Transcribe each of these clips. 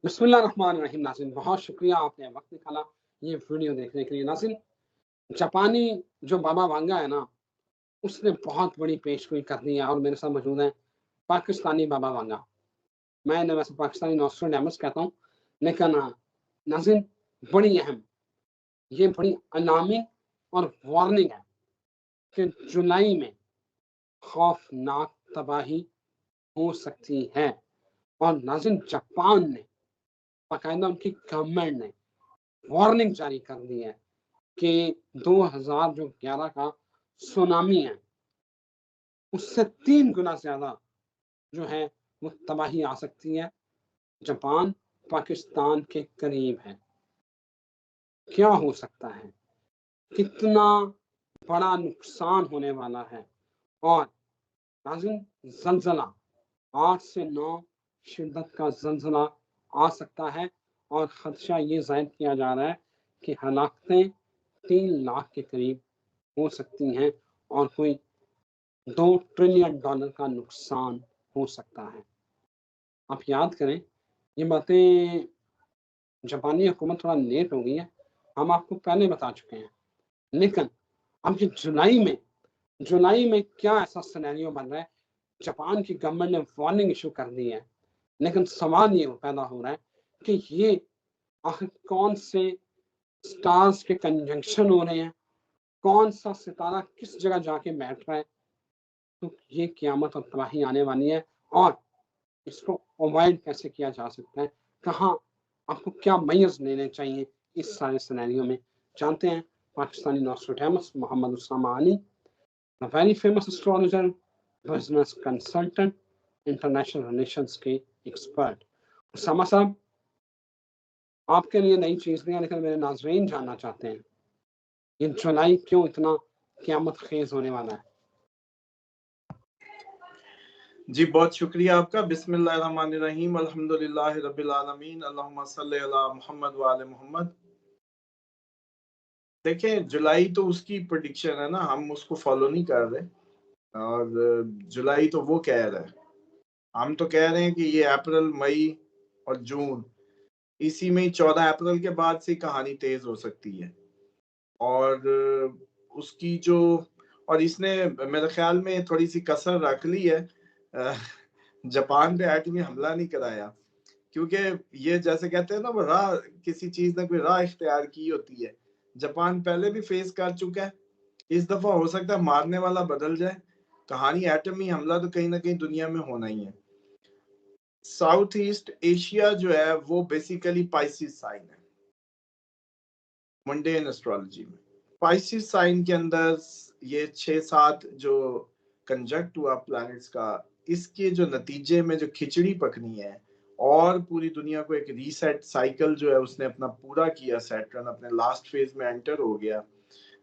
बिस्मिल्लाहिर्रहमानिर्रहीम। नाज़रीन, बहुत शुक्रिया आपने वक्त निकाला ये वीडियो देखने के लिए। नाज़रीन, जापानी जो बाबा वांगा है ना, उसने बहुत बड़ी पेशगोई कर दी है और मेरे साथ मौजूद हैं पाकिस्तानी बाबा वांगा। मैं इन्हें वैसे पाकिस्तानी नॉस्ट्रेडेमस कहता हूँ, लेकिन नाज़रीन, बड़ी अहम, ये बड़ी अलार्मिंग और वार्निंग है कि जुलाई में खौफनाक तबाही हो सकती है। और नाज़रीन, जापान ने बाकायदा उनकी गवर्नमेंट ने वार्निंग जारी कर दी है कि 2011 का सुनामी है, उससे 3 गुना ज्यादा जो है वो तबाही आ सकती है। जापान पाकिस्तान के करीब है। क्या हो सकता है, कितना बड़ा नुकसान होने वाला है। और नाज़रीन, जलजला 8 से 9 शिद्दत का जलजला आ सकता है और खदशा ये जाहिर किया जा रहा है कि हलाकतें 3 लाख के करीब हो सकती हैं और कोई $2 ट्रिलियन का नुकसान हो सकता है। आप याद करें, ये बातें जापानी हुकूमत थोड़ा लेट हो गई है, हम आपको पहले बता चुके हैं। लेकिन अब ये जुलाई में क्या ऐसा सिनेरियो बन रहा है। जापान की गवर्नमेंट ने वार्निंग इशू कर दी है, लेकिन सवाल ये पैदा हो रहा है कि ये आखिर कौन से स्टार्स के कंजंक्शन हो रहे हैं, कौन सा सितारा किस जगह जाके बैठ रहा है। तो ये क़यामत और तबाही आने वाली है और इसको अवॉइड कैसे किया जा सकता है, कहाँ आपको क्या मेजर्स लेने चाहिए इस सारे सिनेरियो में, जानते हैं Pakistani Nostradamus Mohammad Usama Ali, the very famous astrologer, business consultant, international relations के एक्सपर्ट। उसामा साहब, आपके लिए नई चीज़ नहीं है, लेकिन मेरे नाज़रीन जानना चाहते हैं ये जुलाई क्यों इतना क़यामत खेज़ होने वाला है। जी, बहुत शुक्रिया आपका। बिस्मिल्लाहिर्रहमानिर्रहीम, अल्हम्दुलिल्लाहि रब्बिल आलमीन, अल्लाहुम्मा सल्लि अला मुहम्मद व आले मुहम्मद। देखें, जुलाई तो उसकी प्रेडिक्शन है ना, हम उसको फॉलो नहीं कर रहे। और जुलाई तो वो कह रहा है, हम तो कह रहे हैं कि ये अप्रैल, मई और जून, इसी में 14 अप्रैल के बाद से कहानी तेज हो सकती है। और उसकी जो, और इसने मेरे ख्याल में थोड़ी सी कसर रख ली है, जापान पे एटमी हमला नहीं कराया, क्योंकि ये जैसे कहते हैं ना, वो राह, किसी चीज ने कोई राह इख्तियार की होती है। जापान पहले भी फेस कर चुका है, इस दफा हो सकता है मारने वाला बदल जाए। कहानी एटमी हमला तो कहीं ना कहीं दुनिया में होना ही है। साउथ ईस्ट एशिया जो है वो बेसिकली पाइसिस साइन है मंडेन एस्ट्रोलॉजी में। पाइसिस साइन के अंदर ये 6-7 जो कंजक्ट हुआ प्लैनेट्स का, इसके जो नतीजे में जो खिचड़ी पकनी है और पूरी दुनिया को एक रीसेट साइकिल जो है उसने अपना पूरा किया। सैटर्न अपने लास्ट फेज में एंटर हो गया,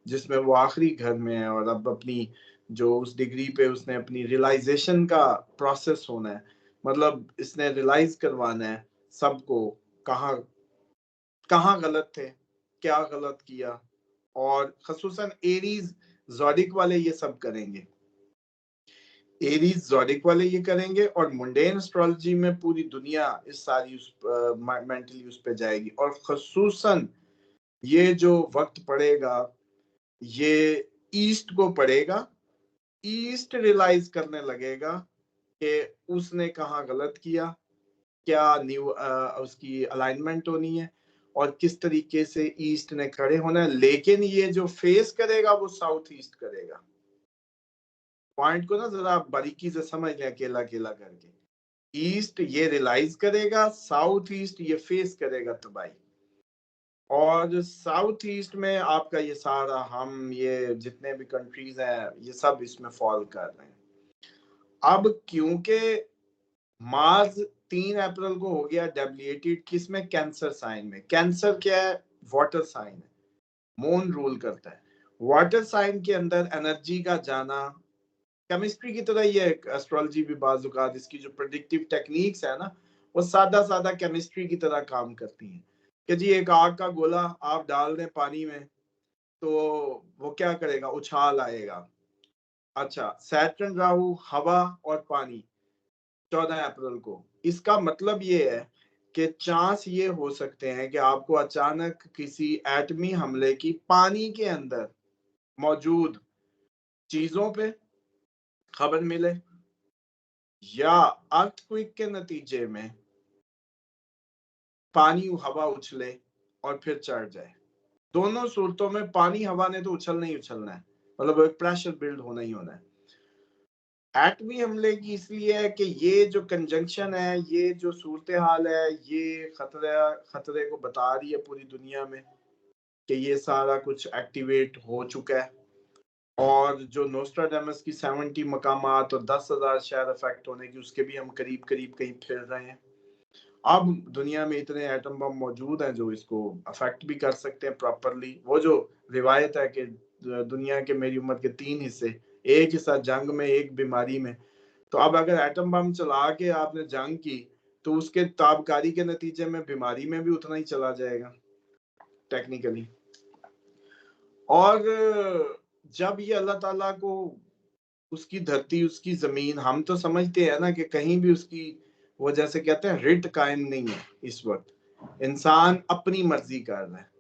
जिसमें वो आखिरी घर में है और अब अपनी जो उस डिग्री पे उसने अपनी रियलाइजेशन का प्रोसेस होना है। मतलब इसने रियलाइज करवाना है सबको, कहाँ कहाँ गलत थे, क्या गलत किया। और खसूसन एरीज ज़ोडिक वाले ये सब करेंगे, एरीज ज़ोडिक वाले ये करेंगे। और मुंडेन एस्ट्रोलॉजी में पूरी दुनिया इस सारी उस मेंटली उस पे जाएगी। और खसूसन ये जो वक्त पड़ेगा ये ईस्ट को पड़ेगा। ईस्ट रियलाइज करने लगेगा कि उसने कहाँ गलत किया, क्या न्यू उसकी अलाइनमेंट होनी है और किस तरीके से ईस्ट ने खड़े होना है। लेकिन ये जो फेस करेगा वो साउथ ईस्ट करेगा। पॉइंट को ना जरा आप बारीकी से समझ लें, अकेला अकेला करके। ईस्ट ये रियलाइज करेगा, साउथ ईस्ट ये फेस करेगा तबाही। और साउथ ईस्ट में आपका ये सारा, हम ये जितने भी कंट्रीज हैं ये सब इसमें फॉल कर रहे हैं। अब क्योंकि मार्स 3 अप्रैल को हो गया डेबिलिटेड, किसमें? कैंसर साइन में। कैंसर क्या है? वाटर साइन है, मून रूल करता है। वाटर साइन के अंदर एनर्जी का जाना केमिस्ट्री की तरह ही है। एस्ट्रोलॉजी भी बाजुकात इसकी जो प्रेडिक्टिव टेक्निक्स है ना, वो सादा सादा केमिस्ट्री की तरह काम करती हैं। कि जी एक आग का गोला आप डाल दें पानी में तो वो क्या करेगा? उछाल आएगा। अच्छा, सैटर्न राहु हवा और पानी 14 अप्रैल को, इसका मतलब ये है कि चांस ये हो सकते हैं कि आपको अचानक किसी एटमी हमले की पानी के अंदर मौजूद चीजों पे खबर मिले, या अर्थक्वेक के नतीजे में पानी हवा उछले और फिर चढ़ जाए। दोनों सूरतों में पानी हवा ने तो उछलना ही उछलना है, मतलब एक प्रेशर बिल्ड होना ही होना है। एटमी हमले की इसलिए है कि ये जो कंजंक्शन है, ये जो सूरत हाल है, ये खतरे को बता रही है पूरी दुनिया में कि ये सारा कुछ एक्टिवेट हो चुका है। और जो नोस्ट्राडामस की 70 मकामात और 10,000 शहर अफेक्ट होने की, उसके भी हम करीब करीब कहीं फिर रहे हैं। अब दुनिया में इतने एटम बम मौजूद हैं जो इसको अफेक्ट भी कर सकते हैं प्रॉपरली। वो जो रिवायत है कि दुनिया के मेरी उम्र के 3 हिस्से, एक हिस्सा जंग में, एक बीमारी में, तो अब अगर एटम बम चला के आपने जंग की तो उसके ताबकारी के नतीजे में बीमारी में भी उतना ही चला जाएगा टेक्निकली। और जब ये अल्लाह ताला को उसकी धरती, उसकी जमीन, हम तो समझते हैं ना कि कहीं भी उसकी वो जैसे कहते हैं रिट कायम नहीं है। इस वक्त इंसान अपनी मर्जी कर रहा है,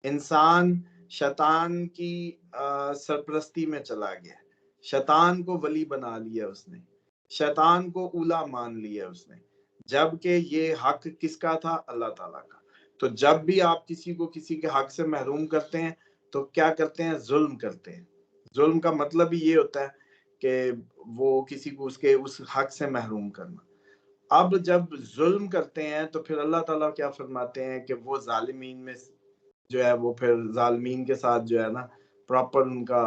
इंसान शैतान की सरपरस्ती में चला गया, शैतान को वली बना लिया उसने, शैतान को उला मान लिया उसने, जबकि ये हक किसका था? अल्लाह ताला का। तो जब भी आप किसी को किसी के हक से महरूम करते हैं तो क्या करते हैं? जुल्म करते हैं। जुल्म का मतलब ही ये होता है कि वो किसी को उसके उस हक से महरूम करना। अब जब जुल्म करते हैं तो फिर अल्लाह ताला क्या फरमाते हैं कि वो जालिमीन में जो है वो फिर जालिमीन के साथ जो है ना प्रॉपर उनका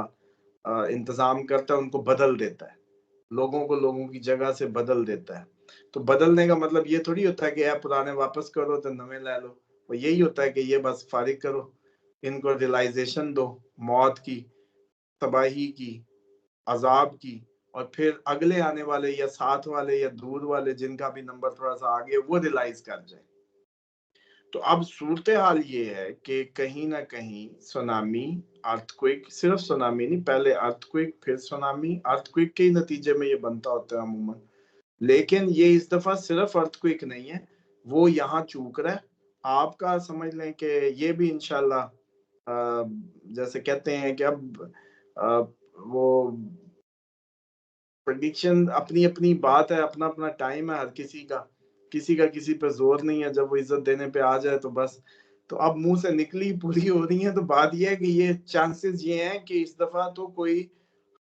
इंतजाम करता है, उनको बदल देता है, लोगों को लोगों की जगह से बदल देता है। तो बदलने का मतलब ये थोड़ी होता है कि यार पुराने वापस करो तो नवे ले लो। वो यही होता है कि ये बस फारिग करो, इनको रियलाइजेशन दो मौत की, तबाही की, अजाब की, और फिर अगले आने वाले या साथ वाले या दूर वाले जिनका भी नंबर थोड़ा सा आगे वो रियलाइज कर जाए। तो अब सूरत हाल ये है कि कहीं ना कहीं सुनामी, अर्थक्वेक, सिर्फ सुनामी नहीं, पहले अर्थक्वेक फिर सुनामी, अर्थक्वेक के नतीजे में ये बनता होता है अमूमन, लेकिन ये इस दफा सिर्फ अर्थक्वेक नहीं है, वो यहाँ चूक रहा है। आपका समझ लें कि ये भी इंशाल्लाह जैसे कहते हैं कि अब वो प्रेडिक्शन अपनी अपनी बात है, अपना अपना टाइम है हर किसी का किसी पे जोर नहीं है। जब वो इज्जत देने पे आ जाए तो बस, तो अब मुंह से निकली पूरी हो रही है। तो बात यह है कि ये चांसेस ये हैं कि इस दफा तो कोई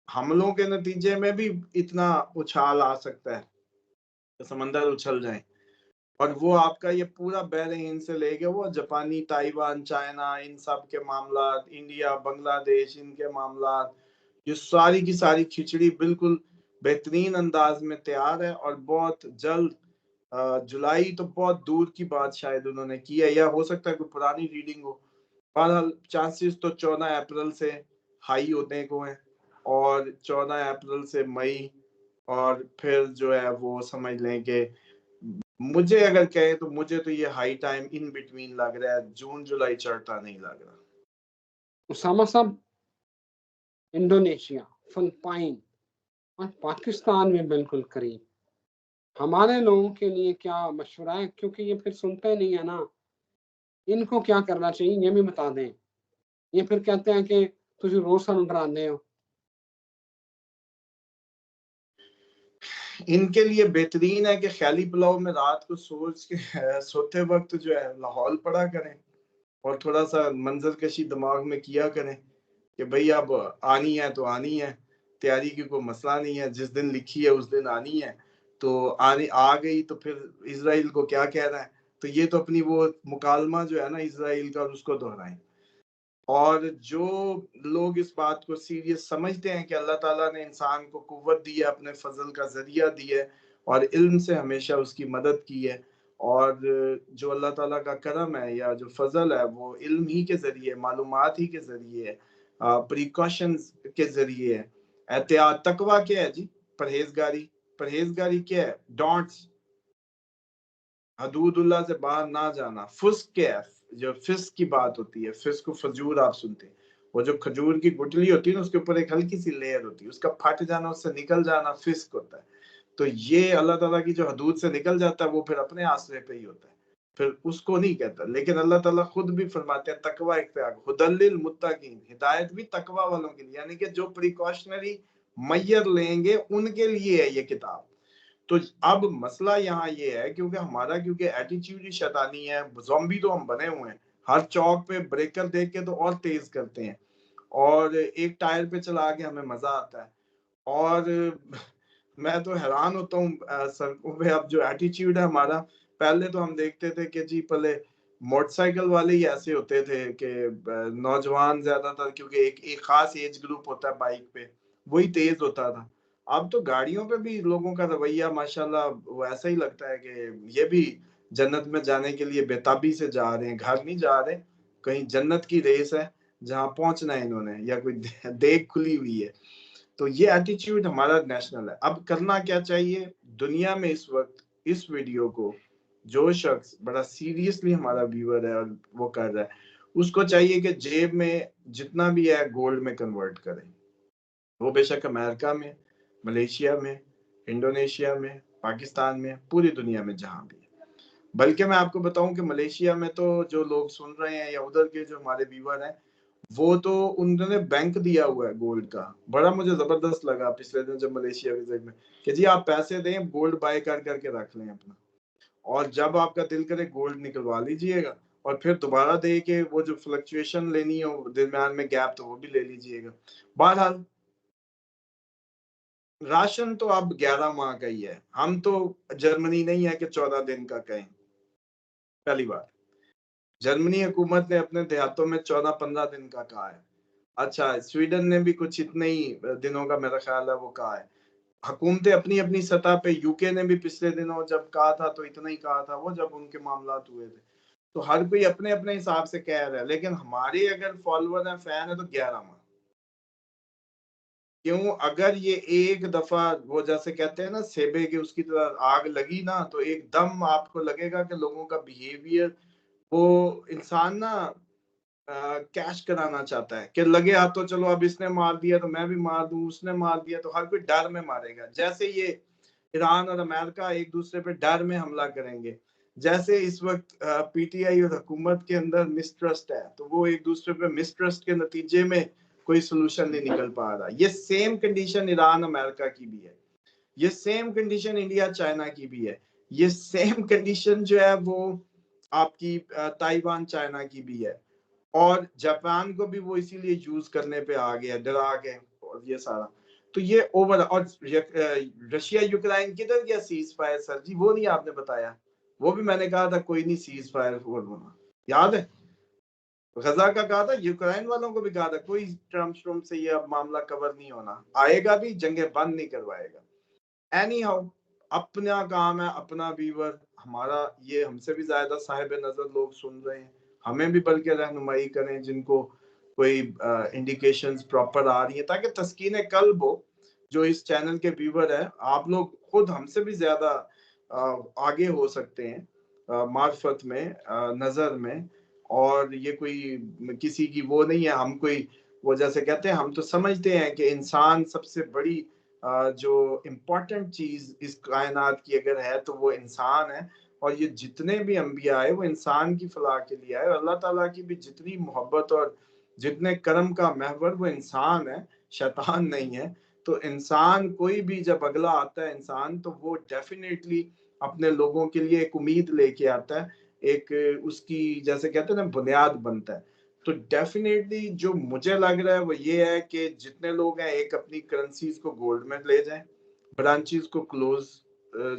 हमलों के नतीजे में भी इतना उछाल आ सकता है कि समंदर उछल जाए, और वो आपका ये पूरा बहरे हिंद से लेके वो जापानी, ताइवान, चाइना, इन सब के मामला, इंडिया, बांग्लादेश, इनके मामला, ये सारी की सारी खिचड़ी बिल्कुल बेहतरीन अंदाज में तैयार है। और बहुत जल्द जुलाई तो बहुत दूर की बात शायद उन्होंने की है, या हो सकता है कोई पुरानी रीडिंग हो। बहरहाल चांसेस तो 14 अप्रैल से हाई होने को है, और 14 अप्रैल से मई, और फिर जो है वो समझ लें कि मुझे अगर कहे तो मुझे तो ये हाई टाइम इन बिटवीन लग रहा है, जून जुलाई चढ़ता नहीं लग रहा। उसामा साहब, इंडोनेशिया, फिलिपाइन और पाकिस्तान में बिल्कुल करीब, हमारे लोगों के लिए क्या मशवरा है? क्योंकि ये फिर सुनते नहीं है ना, इनको क्या करना चाहिए ये भी बता दें। ये फिर कहते हैं कि तुझे रोज सानू डराने हो। इनके लिए बेहतरीन है कि ख्याली पुलाव में रात को सोच के सोते वक्त जो है लाहौल पढ़ा करें, और थोड़ा सा मंजर कशी दिमाग में किया करें कि भाई अब आनी है तो आनी है, तैयारी की कोई मसला नहीं है, जिस दिन लिखी है उस दिन आनी है। तो आने आ गई तो फिर इसराइल को क्या कह रहा है, तो ये तो अपनी वो मुकालमा जो है ना इसराइल का, उसको दोहराएं। और जो लोग इस बात को सीरियस समझते हैं कि अल्लाह ताला ने इंसान को कुव्वत दी है, अपने फजल का जरिया दी है, और इल्म से हमेशा उसकी मदद की है, और जो अल्लाह ताला का करम है या जो फजल है वो इल्म ही के जरिए, मालूमात ही के जरिए है, प्रिकॉशंस के जरिए है। एहतियात, तकवा क्या है जी? परहेजगारी। परहेजगारी क्या है? डॉट्स, हदूदुल्लाह से बाहर ना जाना। फुस्क क्या है? जो फिस्क की बात होती है, फिस्क को फजूर आप सुनते हैं, वो जो खजूर की गुठली होती है ना, उसके ऊपर एक हल्की सी लेयर होती है, उसका फट जाना, उससे निकल जाना फिस्क होता है। तो ये अल्लाह ताला की जो हदूद से निकल जाता है वो फिर अपने आसरे पे ही होता है। फिर उसको नहीं कहता। लेकिन अल्लाह ताला खुद भी फरमाते हैं तकवा इख्तियार, हुदल्लिल मुत्तकीन, हिदायत भी तकवा वालों के लिए, यानी कि जो प्रिकॉशनरी मैयर लेंगे उनके लिए है ये किताब। तो अब मसला यहाँ ये है क्योंकि एटीट्यूड ही शैतानी है, ज़ॉम्बी तो हम बने हुए हैं, हर चौक पे ब्रेकर देख के तो और तेज करते हैं और एक टायर पे चला के हमें मजा आता है। और मैं तो हैरान होता हूँ सड़कों पे अब जो एटीट्यूड है हमारा। पहले तो हम देखते थे कि जी पहले मोटरसाइकिल वाले ही ऐसे होते थे कि नौजवान ज्यादातर, क्योंकि एक खास एज ग्रुप होता है बाइक पे, वही तेज होता था। अब तो गाड़ियों पे भी लोगों का रवैया माशाल्लाह वैसा ही लगता है कि ये भी जन्नत में जाने के लिए बेताबी से जा रहे हैं, घर नहीं जा रहे, कहीं जन्नत की रेस है जहाँ पहुंचना है इन्होंने, या कोई देख खुली हुई है। तो ये एटीट्यूड हमारा नेशनल है। अब करना क्या चाहिए दुनिया में इस वक्त, इस वीडियो को जो शख्स बड़ा सीरियसली हमारा व्यूअर है और वो कर रहा है, उसको चाहिए कि जेब में जितना भी है गोल्ड में कन्वर्ट करें। वो बेशक अमेरिका में, मलेशिया में, इंडोनेशिया में, पाकिस्तान में, पूरी दुनिया में जहां भी है। बल्कि मैं आपको बताऊं कि मलेशिया में तो जो लोग सुन रहे हैं या उधर के जो हमारे व्यूअर हैं, वो तो उन्होंने बैंक दिया हुआ है गोल्ड का। बड़ा मुझे जबरदस्त लगा पिछले दिन जब मलेशिया विजिट में कि जी आप पैसे दें, गोल्ड बाय कर करके रख लें अपना, और जब आपका दिल करे गोल्ड निकलवा लीजिएगा, और फिर दोबारा दे के वो जो फ्लक्चुएशन लेनी हो दरम्यान में गैप, तो वो भी ले लीजिएगा। बहरहाल राशन तो अब 11 माह का ही है। हम तो जर्मनी नहीं है कि 14 दिन का कहें। पहली बार जर्मनी हुकूमत ने अपने देहातों में 14-15 दिन का कहा है। अच्छा, स्वीडन ने भी कुछ इतने ही दिनों का मेरा ख्याल है वो कहा है। हुकूमतें अपनी अपनी सतह पे, यूके ने भी पिछले दिनों जब कहा था तो इतना ही कहा था वो, जब उनके मामलात हुए थे। तो हर कोई अपने अपने हिसाब से कह रहा है, लेकिन हमारे अगर फॉलोअर है, फैन है, तो 11 माह। क्यों? अगर ये एक दफा वो जैसे कहते हैं ना सेबे की उसकी तरह आग लगी ना, तो एकदम आपको लगेगा कि लोगों का बिहेवियर, वो इंसान ना कैश कराना चाहता है कि लगे हाथ तो चलो अब इसने मार दिया तो मैं भी मार दूं, उसने मार दिया, तो हर कोई डर में मारेगा। जैसे ये ईरान और अमेरिका एक दूसरे पे डर में हमला करेंगे, जैसे इस वक्त पीटीआई और हुकूमत के अंदर मिसट्रस्ट है, तो वो एक दूसरे पे मिसट्रस्ट के नतीजे में कोई सोल्यूशन नहीं निकल पा रहा। ये सेम कंडीशन ईरान अमेरिका की भी है, ये सेम कंडीशन इंडिया चाइना की भी है, ये सेम कंडीशन जो है वो आपकी ताइवान चाइना की भी है, और जापान को भी वो इसीलिए यूज करने पे आ गया डरा के, और ये सारा। तो ये ओवर, और रशिया यूक्रेन किधर गया सीज फायर सर जी? वो नहीं आपने बताया, वो भी मैंने कहा था कोई नहीं सीज फायर होना, याद है? गजा का कहा था, यूक्रेन वालों को भी कहा था कोई ट्रम्प से ये अब मामला कवर नहीं होना, आएगा भी, जंगे बंद नहीं करवाएगा। एनी हाउ, अपना काम है, अपना व्यूअर हमारा, ये हमसे भी ज्यादा साहिब नजर लोग सुन रहे हैं, हमें भी बल्कि रहनुमाई करें जिनको कोई इंडिकेशंस प्रॉपर आ रही है, ताकि तस्कीन कल्ब हो। जो इस चैनल के व्यूअर है, आप लोग खुद हमसे भी ज्यादा आगे हो सकते हैं मार्फत में, नजर में। और ये कोई किसी की वो नहीं है, हम कोई वो जैसे कहते हैं, हम तो समझते हैं कि इंसान सबसे बड़ी जो इम्पोर्टेंट चीज इस कायनात की अगर है तो वो इंसान है। और ये जितने भी अंबिया आए वो इंसान की फलाह के लिए आए, और अल्लाह ताला की भी जितनी मोहब्बत और जितने करम का महवर वो इंसान है, शैतान नहीं है। तो इंसान कोई भी जब अगला आता है इंसान, तो वो डेफिनेटली अपने लोगों के लिए एक उम्मीद लेके आता है, एक उसकी जैसे कहते हैं ना बुनियाद बनता है। तो डेफिनेटली जो मुझे लग रहा है वो ये है कि जितने लोग हैं, एक अपनी करेंसीज को गोल्ड में ले जाएं, ब्रांचेस को क्लोज,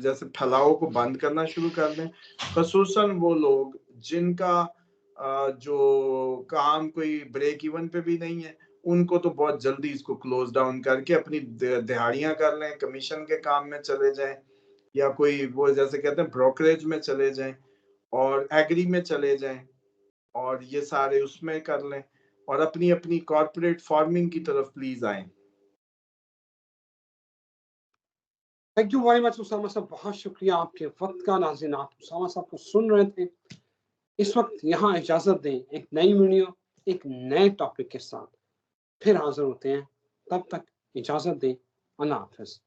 जैसे फैलाव को बंद करना शुरू कर दें। खसूसन वो लोग जिनका जो काम कोई ब्रेक इवन पे भी नहीं है, उनको तो बहुत जल्दी इसको क्लोज डाउन करके अपनी दिहाड़ियां कर लें, कमीशन के काम में चले जाएं, या कोई वो जैसे कहते हैं ब्रोकरेज में चले जाएं, और एग्री में चले जाएं, और ये सारे उसमें कर लें, और अपनी अपनी कॉर्पोरेट फार्मिंग की तरफ प्लीज आए। Thank you very much Usama साहब, बहुत शुक्रिया आपके वक्त का। नाज़रीन, आप उसामा साहब को सुन रहे थे। इस वक्त यहाँ इजाजत दें, एक नई वीडियो एक नए टॉपिक के साथ फिर हाजिर होते हैं। तब तक इजाजत दें, अल्लाह हाफिज।